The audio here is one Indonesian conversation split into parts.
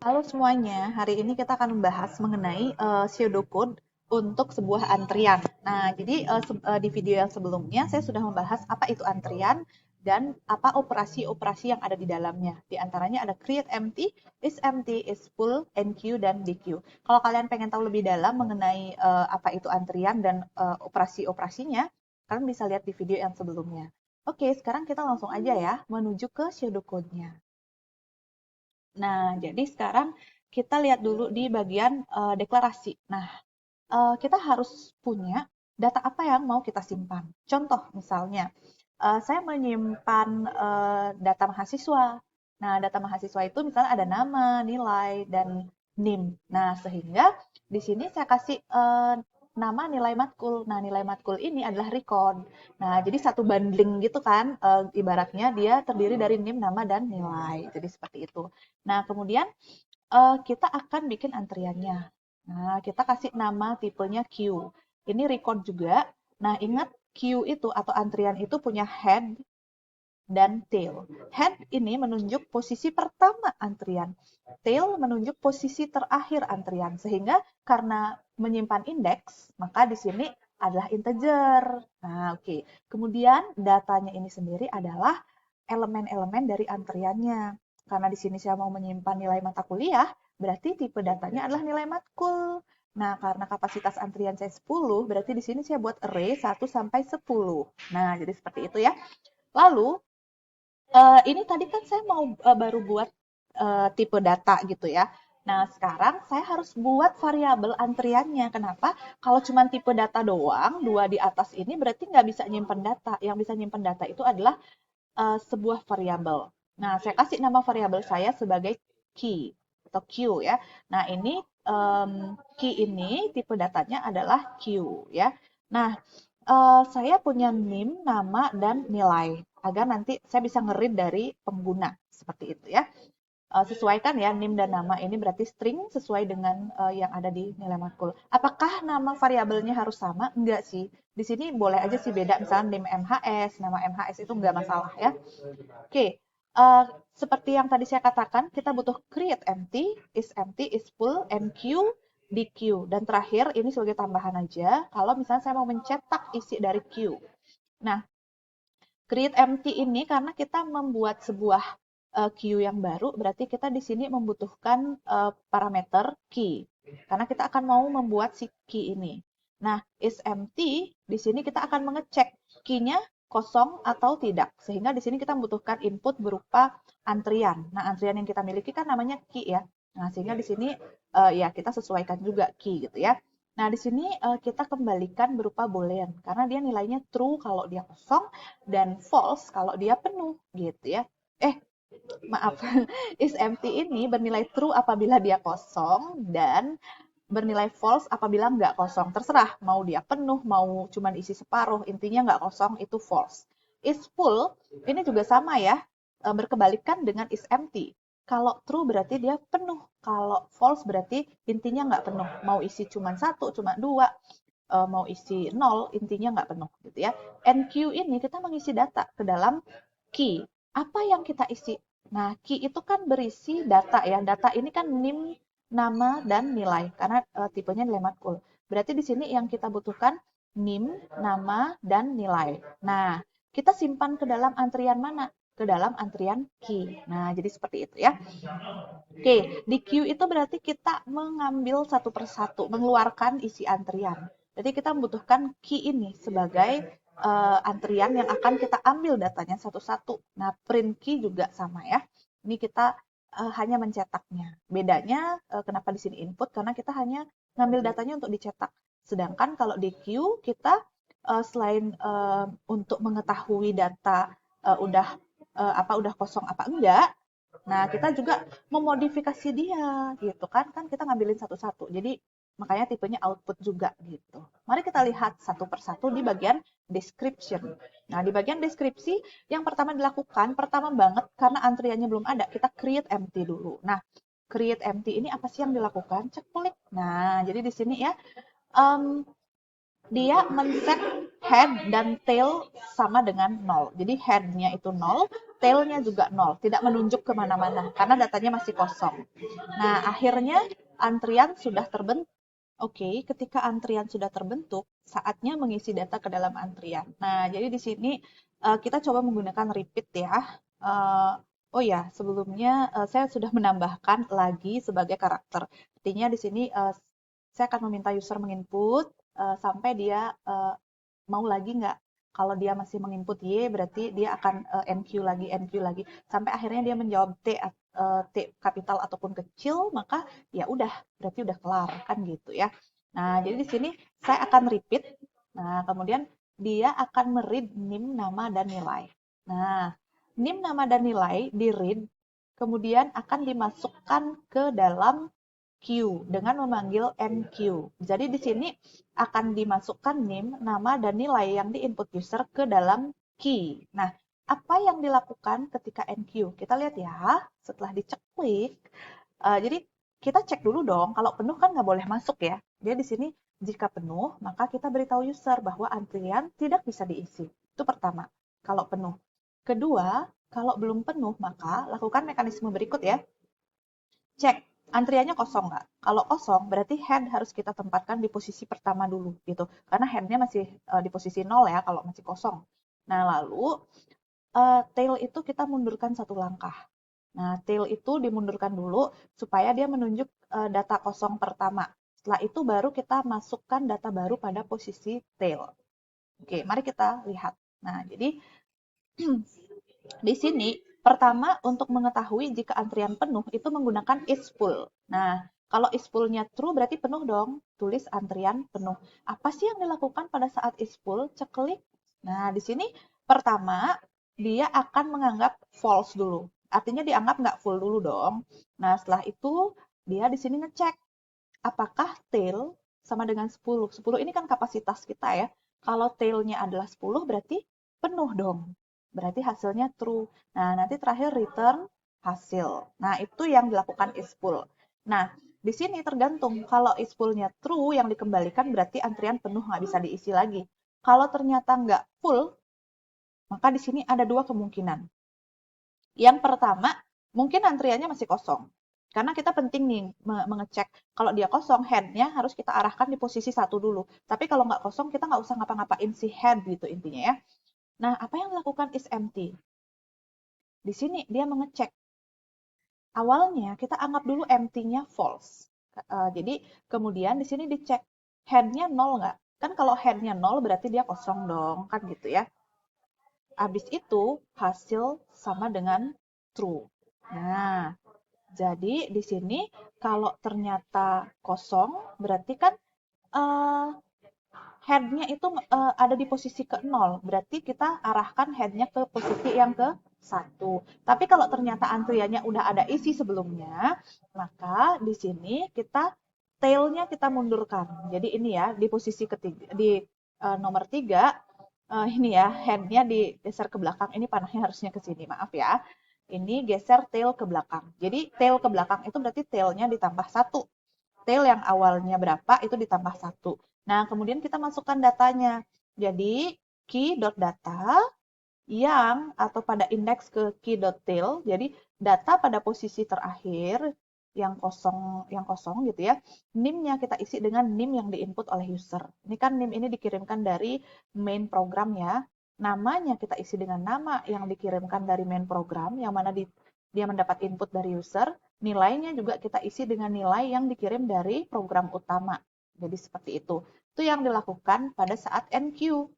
Halo semuanya, hari ini kita akan membahas mengenai pseudocode untuk sebuah antrian. Nah, jadi di video yang sebelumnya saya sudah membahas apa itu antrian dan apa operasi-operasi yang ada di dalamnya. Di antaranya ada create empty, is full, enqueue, dan dequeue. Kalau kalian pengen tahu lebih dalam mengenai apa itu antrian dan operasi-operasinya, kalian bisa lihat di video yang sebelumnya. Oke, sekarang kita langsung aja ya menuju ke pseudocode-nya. Nah, jadi sekarang kita lihat dulu di bagian deklarasi. Nah, kita harus punya data apa yang mau kita simpan. Contoh misalnya, saya menyimpan data mahasiswa. Nah, data mahasiswa itu misalnya ada nama, nilai, dan NIM. Nah, sehingga di sini saya kasih nama nilai matkul. Nah, nilai matkul ini adalah record. Nah, jadi satu bundling gitu kan, ibaratnya dia terdiri dari NIM, nama, dan nilai. Jadi seperti itu. Nah, kemudian kita akan bikin antriannya. Nah, kita kasih nama tipenya queue. Ini record juga. Nah, ingat queue itu atau antrian itu punya head dan tail. Head ini menunjuk posisi pertama antrian. Tail menunjuk posisi terakhir antrian. Sehingga karena menyimpan indeks, maka di sini adalah integer. Nah, oke. Kemudian datanya ini sendiri adalah elemen-elemen dari antriannya. Karena di sini saya mau menyimpan nilai mata kuliah, berarti tipe datanya adalah nilai matkul. Nah, karena kapasitas antrian saya 10, berarti di sini saya buat array 1 sampai 10. Nah, jadi seperti itu ya. Lalu, ini tadi kan saya mau baru buat tipe data gitu ya. Nah, sekarang saya harus buat variabel antriannya. Kenapa? Kalau cuma tipe data doang, dua di atas ini berarti nggak bisa nyimpen data. Yang bisa nyimpen data itu adalah sebuah variabel. Nah, saya kasih nama variabel saya sebagai key atau Q ya. Nah, ini key ini tipe datanya adalah Q ya. Nah, saya punya NIM, nama, dan nilai agar nanti saya bisa ngeread dari pengguna seperti itu ya. Sesuaikan ya NIM dan nama ini berarti string sesuai dengan yang ada di nilai matkul. Apakah nama variabelnya harus sama? Enggak sih. Di sini boleh aja sih beda, misalnya NIM MHS, nama MHS itu enggak masalah ya. Oke, seperti yang tadi saya katakan, kita butuh create empty, is full, enq, dq. Dan terakhir, ini sebagai tambahan aja, kalau misalnya saya mau mencetak isi dari queue. Nah, create empty ini karena kita membuat sebuah queue yang baru, berarti kita di sini membutuhkan parameter key. Karena kita akan mau membuat si key ini. Nah, is empty, di sini kita akan mengecek key-nya kosong atau tidak. Sehingga di sini kita membutuhkan input berupa antrian. Nah, antrian yang kita miliki kan namanya key ya. Nah, sehingga di sini ya kita sesuaikan juga key gitu ya. Nah, di sini kita kembalikan berupa boolean karena dia nilainya true kalau dia kosong dan false kalau dia penuh gitu ya. Eh, maaf. Is empty ini bernilai true apabila dia kosong dan bernilai false apabila nggak kosong. Terserah mau dia penuh, mau cuman isi separuh, intinya nggak kosong itu false. Is full ini juga sama ya, berkebalikan dengan is empty. Kalau true berarti dia penuh, kalau false berarti intinya nggak penuh. Mau isi cuma satu, cuma dua, mau isi nol, intinya nggak penuh gitu ya. NQ ini kita mengisi data ke dalam key. Apa yang kita isi? Nah, key itu kan berisi data ya. Data ini kan NIM, nama, dan nilai. Karena tipenya nilai matkul. Berarti di sini yang kita butuhkan NIM, nama, dan nilai. Nah, kita simpan ke dalam antrian mana? Ke dalam antrian key. Nah, jadi seperti itu ya. Oke, di queue itu berarti kita mengambil satu persatu, mengeluarkan isi antrian. Jadi kita membutuhkan key ini sebagai antrian yang akan kita ambil datanya satu-satu. Nah, print key juga sama ya. Ini kita hanya mencetaknya. Bedanya kenapa di sini input? Karena kita hanya ngambil datanya untuk dicetak. Sedangkan kalau di queue kita selain untuk mengetahui data udah udah kosong apa enggak. Nah, kita juga memodifikasi dia gitu kan. Kan kita ngambilin satu-satu. Jadi makanya tipenya output juga gitu. Mari kita lihat satu persatu di bagian description. Nah, di bagian deskripsi yang pertama dilakukan, pertama banget karena antriannya belum ada, kita create empty dulu. Nah, create empty ini apa sih yang dilakukan? Cek klik. Nah, jadi di sini ya, dia men-set head dan tail sama dengan 0. Jadi head-nya itu 0, tailnya juga 0, tidak menunjuk kemana-mana karena datanya masih kosong. Nah, akhirnya antrian sudah terbentuk. Oke, ketika antrian sudah terbentuk, saatnya mengisi data ke dalam antrian. Nah, jadi di sini kita coba menggunakan repeat ya. Oh ya, sebelumnya saya sudah menambahkan lagi sebagai karakter. Artinya di sini saya akan meminta user menginput sampai dia mau lagi nggak. Kalau dia masih menginput Y, berarti dia akan NQ lagi, sampai akhirnya dia menjawab T kapital ataupun kecil, maka ya udah, berarti udah kelar, kan gitu ya. Nah, jadi di sini saya akan repeat. Nah, kemudian dia akan meread NIM, nama, dan nilai. Nah, NIM, nama, dan nilai di read, kemudian akan dimasukkan ke dalam Q dengan memanggil NQ. Jadi di sini akan dimasukkan NIM, nama, dan nilai yang diinput user ke dalam key. Nah, apa yang dilakukan ketika NQ? Kita lihat ya, setelah diceklik. Jadi kita cek dulu dong, kalau penuh kan nggak boleh masuk ya. Dia di sini jika penuh, maka kita beritahu user bahwa antrian tidak bisa diisi. Itu pertama, kalau penuh. Kedua, kalau belum penuh, maka lakukan mekanisme berikut ya. Cek antriannya kosong nggak? Kalau kosong, berarti head harus kita tempatkan di posisi pertama dulu gitu. Karena headnya masih di posisi 0 ya kalau masih kosong. Nah, lalu tail itu kita mundurkan satu langkah. Nah, tail itu dimundurkan dulu supaya dia menunjuk data kosong pertama. Setelah itu baru kita masukkan data baru pada posisi tail. Oke, mari kita lihat. Nah, jadi di sini, pertama untuk mengetahui jika antrian penuh itu menggunakan is full. Nah, kalau is full-nya true berarti penuh dong. Tulis antrian penuh. Apa sih yang dilakukan pada saat is full? Ceklik. Nah, di sini pertama dia akan menganggap false dulu. Artinya dianggap nggak full dulu dong. Nah, setelah itu dia di sini ngecek apakah tail sama dengan 10. 10 ini kan kapasitas kita ya. Kalau tailnya adalah 10 berarti penuh dong. Berarti hasilnya true. Nah, nanti terakhir return hasil. Nah, itu yang dilakukan is full. Nah, di sini tergantung. Kalau is full-nya true, yang dikembalikan berarti antrian penuh nggak bisa diisi lagi. Kalau ternyata nggak full, maka di sini ada dua kemungkinan. Yang pertama, mungkin antriannya masih kosong. Karena kita penting nih mengecek kalau dia kosong, head-nya harus kita arahkan di posisi 1 dulu. Tapi kalau nggak kosong, kita nggak usah ngapa-ngapain si head gitu intinya ya. Nah, apa yang dilakukan is empty? Di sini dia mengecek. Awalnya kita anggap dulu empty-nya false. Jadi kemudian di sini dicek head-nya 0 nggak? Kan kalau head-nya 0 berarti dia kosong dong, kan gitu ya. Habis itu hasil sama dengan true. Nah, jadi di sini kalau ternyata kosong berarti kan uh, head-nya itu ada di posisi ke 0. Berarti kita arahkan head-nya ke posisi yang ke 1. Tapi kalau ternyata antriannya udah ada isi sebelumnya, maka di sini kita tail-nya kita mundurkan. Jadi ini ya, di posisi ketiga, di nomor 3, ini ya, head-nya digeser ke belakang. Ini panahnya harusnya ke sini, maaf ya. Ini geser tail ke belakang. Jadi tail ke belakang itu berarti tail-nya ditambah 1. Tail yang awalnya berapa itu ditambah 1. Nah, kemudian kita masukkan datanya. Jadi, key.data yang atau pada indeks ke key.tail. Jadi, data pada posisi terakhir yang kosong gitu ya. NIM-nya kita isi dengan NIM yang diinput oleh user. Ini kan NIM ini dikirimkan dari main program ya. Namanya kita isi dengan nama yang dikirimkan dari main program, yang mana dia mendapat input dari user. Nilainya juga kita isi dengan nilai yang dikirim dari program utama. Jadi seperti itu. Itu yang dilakukan pada saat NQ.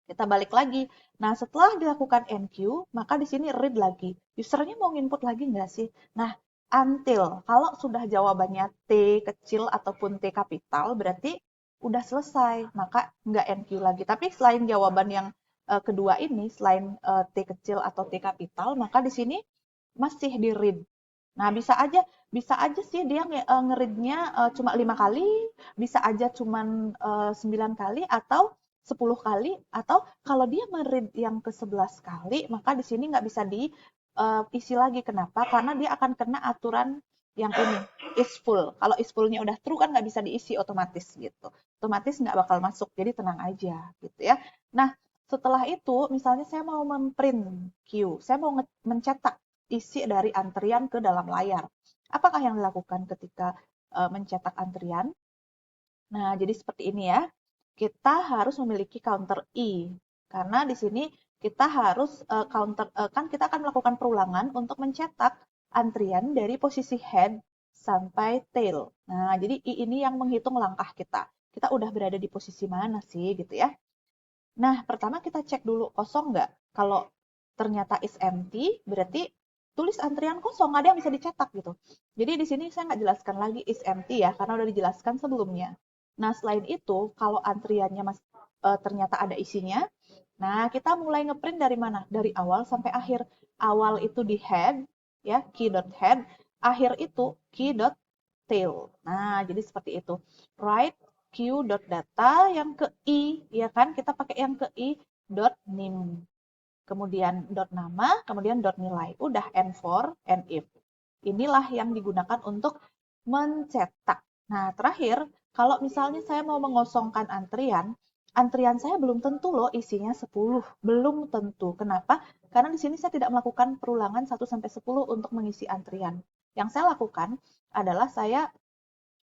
Kita balik lagi. Nah, setelah dilakukan NQ, maka di sini read lagi. Usernya mau input lagi nggak sih? Nah, until. Kalau sudah jawabannya T kecil ataupun T kapital, berarti udah selesai. Maka nggak NQ lagi. Tapi selain jawaban yang kedua ini, selain T kecil atau T kapital, maka di sini masih di read. Nah, bisa aja sih dia ngereadnya cuma 5 kali, bisa aja cuma 9 kali, atau 10 kali, atau kalau dia meread yang ke-11 kali, maka di sini nggak bisa diisi lagi. Kenapa? Karena dia akan kena aturan yang ini, is full. Kalau is full-nya udah true kan nggak bisa diisi otomatis gitu. Otomatis nggak bakal masuk, jadi tenang aja gitu ya. Nah, Setelah itu, misalnya saya mau memprint queue, saya mau mencetak isi dari antrian ke dalam layar. Apakah yang dilakukan ketika mencetak antrian? Nah, jadi seperti ini ya. Kita harus memiliki counter I. Karena di sini kita harus kan kita akan melakukan perulangan untuk mencetak antrian dari posisi head sampai tail. Nah, jadi I ini yang menghitung langkah kita. Kita udah berada di posisi mana sih gitu ya. Nah, pertama kita cek dulu kosong nggak. Kalau ternyata is empty, berarti tulis antrian kosong, ada yang bisa dicetak gitu. Jadi di sini saya nggak jelaskan lagi is empty ya, karena udah dijelaskan sebelumnya. Nah, selain itu, kalau antriannya ternyata ada isinya, nah kita mulai ngeprint dari mana? Dari awal sampai akhir. Awal itu di head, ya, key.head. Akhir itu key.tail. Nah, jadi seperti itu. Write q.data yang ke i, ya kan? Kita pakai yang ke i dot nim. Kemudian dot nama, kemudian dot nilai. Udah and for and if. Inilah yang digunakan untuk mencetak. Nah, terakhir, kalau misalnya saya mau mengosongkan antrian, antrian saya belum tentu loh isinya 10. Belum tentu. Kenapa? Karena di sini saya tidak melakukan perulangan 1 sampai 10 untuk mengisi antrian. Yang saya lakukan adalah saya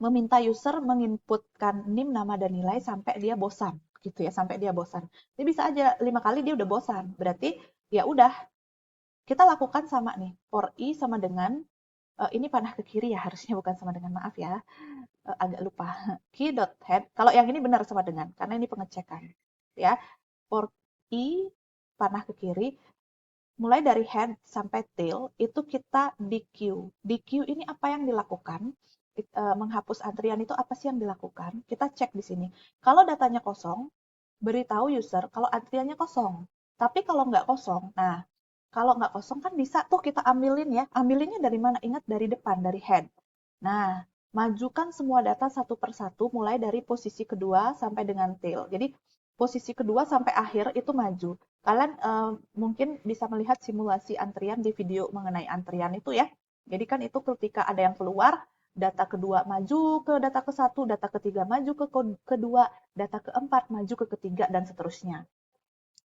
meminta user menginputkan NIM, nama, dan nilai sampai dia bosan. Gitu ya, sampai dia bosan. Jadi bisa aja 5 kali dia udah bosan. Berarti ya udah, kita lakukan sama nih. For I sama dengan, ini panah ke kiri ya, harusnya bukan sama dengan, maaf ya. Agak lupa. Key.head, kalau yang ini benar sama dengan, karena ini pengecekan. Ya, for I, panah ke kiri, mulai dari head sampai tail, itu kita DQ. DQ ini apa yang dilakukan? Menghapus antrian itu apa sih yang dilakukan? Kita cek di sini. Kalau datanya kosong, beritahu user kalau antriannya kosong. Tapi kalau nggak kosong, nah, kalau nggak kosong kan bisa tuh kita ambilin ya. Ambilinnya dari mana? Ingat, dari depan, dari head. Nah, majukan semua data satu persatu mulai dari posisi kedua sampai dengan tail. Jadi, posisi kedua sampai akhir itu maju. Kalian mungkin bisa melihat simulasi antrian di video mengenai antrian itu ya. Jadi kan itu ketika ada yang keluar, data kedua maju ke data ke satu, data ketiga maju ke kedua, data keempat maju ke ketiga, dan seterusnya.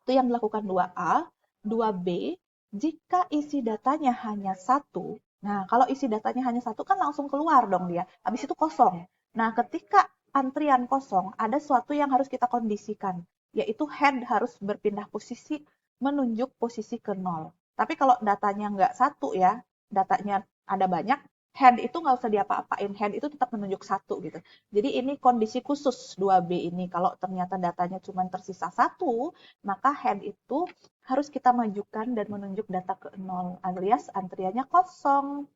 Itu yang dilakukan 2A. 2B, jika isi datanya hanya satu, nah kalau isi datanya hanya satu kan langsung keluar dong dia, habis itu kosong. Nah ketika antrian kosong, ada sesuatu yang harus kita kondisikan, yaitu head harus berpindah posisi menunjuk posisi ke 0. Tapi kalau datanya nggak satu ya, datanya ada banyak, head itu nggak usah diapa-apain, head itu tetap menunjuk satu gitu. Jadi ini kondisi khusus 2B ini, kalau ternyata datanya cuma tersisa satu, maka head itu harus kita majukan dan menunjuk data ke 0, alias antriannya kosong.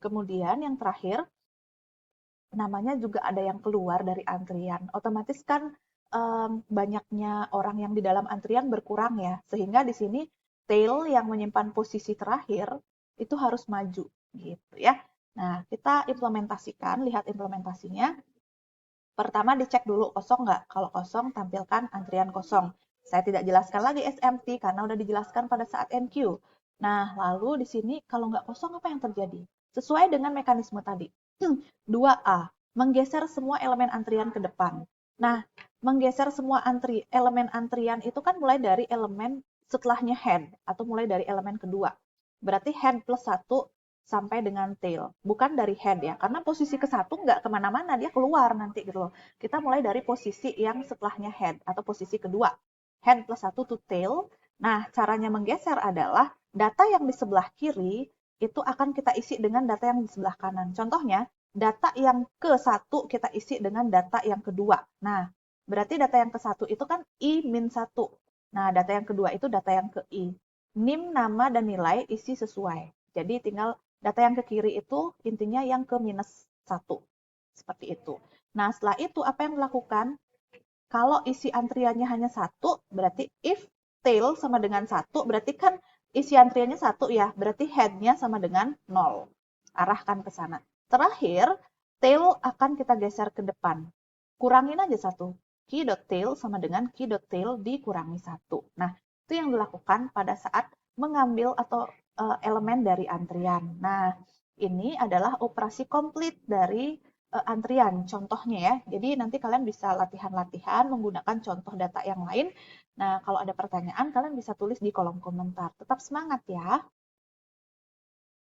Kemudian yang terakhir, namanya juga ada yang keluar dari antrian. Otomatis kan banyaknya orang yang di dalam antrian berkurang ya, sehingga di sini tail yang menyimpan posisi terakhir itu harus maju gitu ya. Nah, kita implementasikan, lihat implementasinya. Pertama dicek dulu kosong nggak. Kalau kosong, tampilkan antrian kosong. Saya tidak jelaskan lagi SMT karena udah dijelaskan pada saat NQ. Nah, lalu di sini kalau nggak kosong apa yang terjadi? Sesuai dengan mekanisme tadi. 2A, menggeser semua elemen antrian ke depan. Nah, menggeser semua elemen antrian itu kan mulai dari elemen setelahnya head atau mulai dari elemen kedua. Berarti head plus 1 sampai dengan tail. Bukan dari head ya, karena posisi ke satu nggak kemana-mana, dia keluar nanti gitu loh. Kita mulai dari posisi yang setelahnya head atau posisi kedua. Head plus 1 to tail. Nah, caranya menggeser adalah data yang di sebelah kiri itu akan kita isi dengan data yang di sebelah kanan. Contohnya, data yang ke satu kita isi dengan data yang kedua. Nah, berarti data yang ke satu itu kan I-1. Nah, data yang kedua itu data yang ke I. NIM, nama, dan nilai isi sesuai. Jadi tinggal data yang ke kiri itu intinya yang ke -1. Seperti itu. Nah, setelah itu apa yang dilakukan? Kalau isi antriannya hanya satu, berarti if tail sama dengan 1, berarti kan isi antriannya 1 ya, berarti head-nya sama dengan 0. Arahkan ke sana. Terakhir, tail akan kita geser ke depan. Kurangin aja 1. Key.tail sama dengan key.tail dikurangi 1. Nah, itu yang dilakukan pada saat mengambil atau elemen dari antrian. Nah, ini adalah operasi komplit dari antrian, contohnya ya. Jadi nanti kalian bisa latihan-latihan menggunakan contoh data yang lain. Nah, kalau ada pertanyaan, kalian bisa tulis di kolom komentar. Tetap semangat ya!